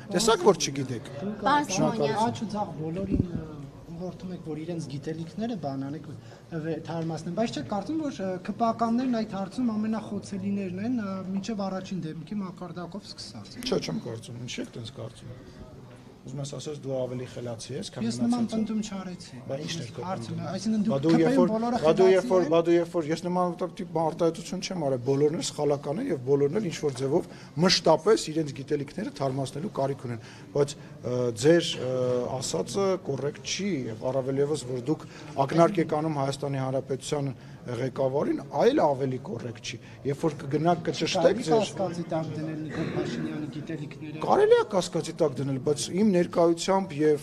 Տեսակ որ չգիտեք։ Պարոն Սիմոնյան, Աչ ու ցախ բոլորին ուղղորդում եք, որ իրենց գիտելիքները բանանեք թարմացնեն, բայց չէ կարծում որ քպականներն այդ հարցում ամենախոցելիներն են մինչև առաջին դեպքի մակարդակով սկսած։ Չէ, չեմ կարծում, ինչ եք տենց կարծում։ Ուզում ես ասես դու ավելի խելացի ես, քան Ես նման պնդում չարեցի։ Բայց ինչն էր քո Հարցը, այսինքն Բա դու երբ որ ես նման տիպ արտահայտություն չեմ արել, բոլորն էլ սխալական են եւ բոլորն էլ ինչ որ ձևով մշտապես իրենց գիտելիքները թարմացնելու կարիք ունեն, բայց ձեր ասածը կոռեկտ չի եւ առավել եւս որ դուք ակնարկ եք անում Հայաստանի Հանրապետության ղեկավարին, այլ ավելի կոռեկտ չի։ Երբ որ կգնաք կճշտեք ձեր կասկածի տակ դնել Նիկոլ Փաշինյանի գիտելիքները։ Կարելի է կասկածի տակ դնել, բայց իմ ներկայությամբ եւ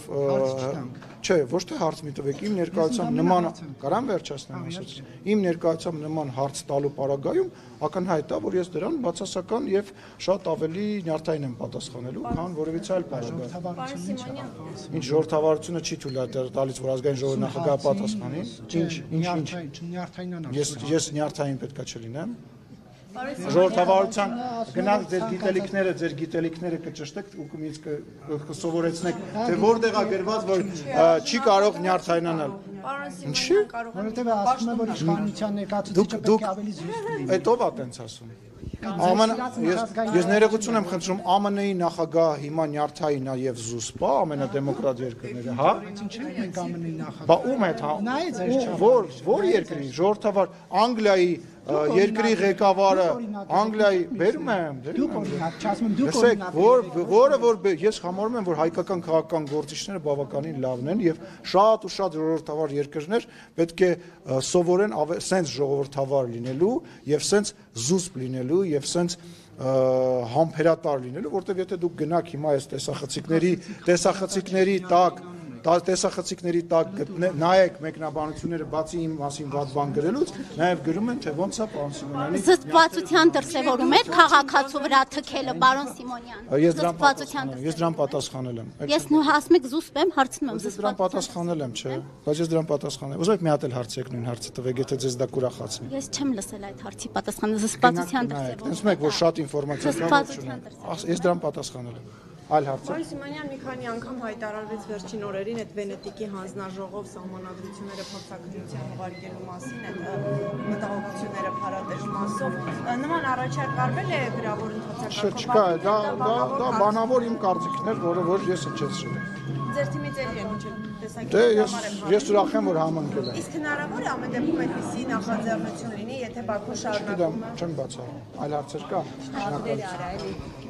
չէ, ոչ թե հարց մի տվեք, իմ ներկայությամբ նման կարամ վերջացնեմ ասած։ Իմ ներկայությամբ նման հարց տալու պարագայում ակնհայտ է, որ ես դրան բացասական եւ շատ ավելի նյարդային եմ պատասխանելու, քան որևիցե այլ պարագա։ Ինչ ժողովրդավարությունը չի թույլ տալիս, որ ազգային ժողովի նախագահը պատասխանի։ Ինչ Ես նյարդային պետքա չլինեմ։ Ժողովրդավարության գնաք ձեր գիտելիքները կճշտեք ու ինձ կսովորեցնեք, թե որտեղ է գրված, որ չի կարող նյարդայնանալ։ Ինչի՞։ Որովհետև ասում եմ, որ իշխանության ներկայացուցիչը պետք է ավելի զուսպ լինի։ Այդ ով է տենց ասում։ Ես ներողություն եմ խնդրում, ԱՄՆ-ի նախագահ հիմա նյարդային է եւ զուսպ է ամենադեմոկրատ երկրները, հա։ Ինչ ենք ԱՄՆ-ի նախագահ։ Բա ում հետ հա։ Որ երկրի ժողովրդավար Անգլիայի երկրի ղեկավարը Անգլիայի բերում եմ Դուք օրինակ չասում եմ դուք որը որ ես համարում եմ որ հայկական քաղաքական գործիչները բավականին լավն են եւ շատ ու շատ ժողովրդավար երկրներ պետք է սովորեն սենց ժողովրդավար լինելու եւ սենց զուսպ լինելու եւ սենց համբերատար լինելու որտեվ եթե դուք գնաք հիմա այս տեսախցիկների տակ նայեք մեկնաբանությունները բացի իմ մասին վատ բան գրելուց նաև գրում են թե ոնց է պարոն Սիմոնյանի զսպվածության դրսևորում եք քաղաքացու վրա թքելը պարոն Սիմոնյան։ Ես դրան պատասխանել եմ։ Ես նույն ասում եք զուսպ եմ, հարցնում եմ Ես դրան պատասխանել եմ, չէ, բայց ես դրան պատասխանել եմ։ Ուզում եք մի հատ էլ հարցեք նույն հարցը տվեք, եթե ձեզ դա կուրախացնի։ Ես չեմ լսել այդ հարցի պատասխանը զսպվածության դրսևորում։ Տեսնում եք, որ շատ ինֆորմացիա կա։ Ես դրան պատասխանել եմ։ Այլ հարց։ Պարոն Սիմոնյան մի քանի անգամ հայտարարվեց վերջին օրերին այդ Վենետիկի հանձնաժողով սահմանադրությունները փորձակնության ուղարկելու մասին, այդ մտահոգությունները փարատել մասով։ Նման առաջարկ արվել է գրավոր ընթացակարգով։ Չկա, դա բանավոր իմ կարծիքն էր, որը ես հնչեցրել եմ։ Ձեր թիմից էլի են տեսակետը։ Դե ես ուրախ եմ, որ համընկել եմ։ Իսկ հնարավոր է ամեն դեպքում այդպիսի նախաձեռնություն լինի, եթե Բաքուն շարունակում է։ Չեմ բացառում։ Այլ հարցեր կա։ Շնորհակալություն։